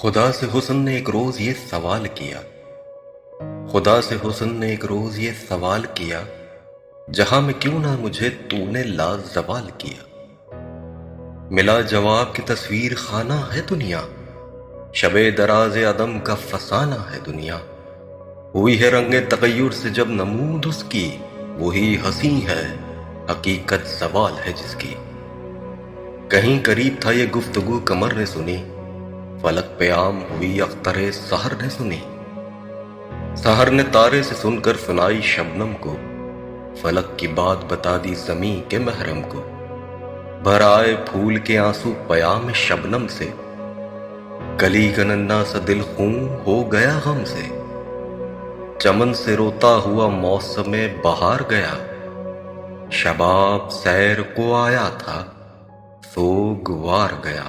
خدا سے حسن نے ایک روز یہ سوال کیا خدا سے حسن نے ایک روز یہ سوال کیا جہاں میں کیوں نہ مجھے تو نے لازوال کیا۔ ملا جواب کی تصویر خانہ ہے دنیا، شب دراز عدم کا فسانہ ہے دنیا۔ ہوئی ہے رنگ تغیر سے جب نمود اس کی، وہی ہنسی ہے حقیقت زوال ہے جس کی۔ کہیں قریب تھا یہ گفتگو قمر نے سنی، فلک پہ عام ہوئی اختر سحر نے سنی۔ سحر نے تارے سے سن کر سنائی شبنم کو، فلک کی بات بتا دی زمیں کے محرم کو۔ بھر آئے پھول کے آنسو پیام شبنم سے، کلی کا ننھا سا دل خون ہو گیا غم سے۔ چمن سے روتا ہوا موسم بہار گیا، شباب سیر کو آیا تھا سوگوار گیا۔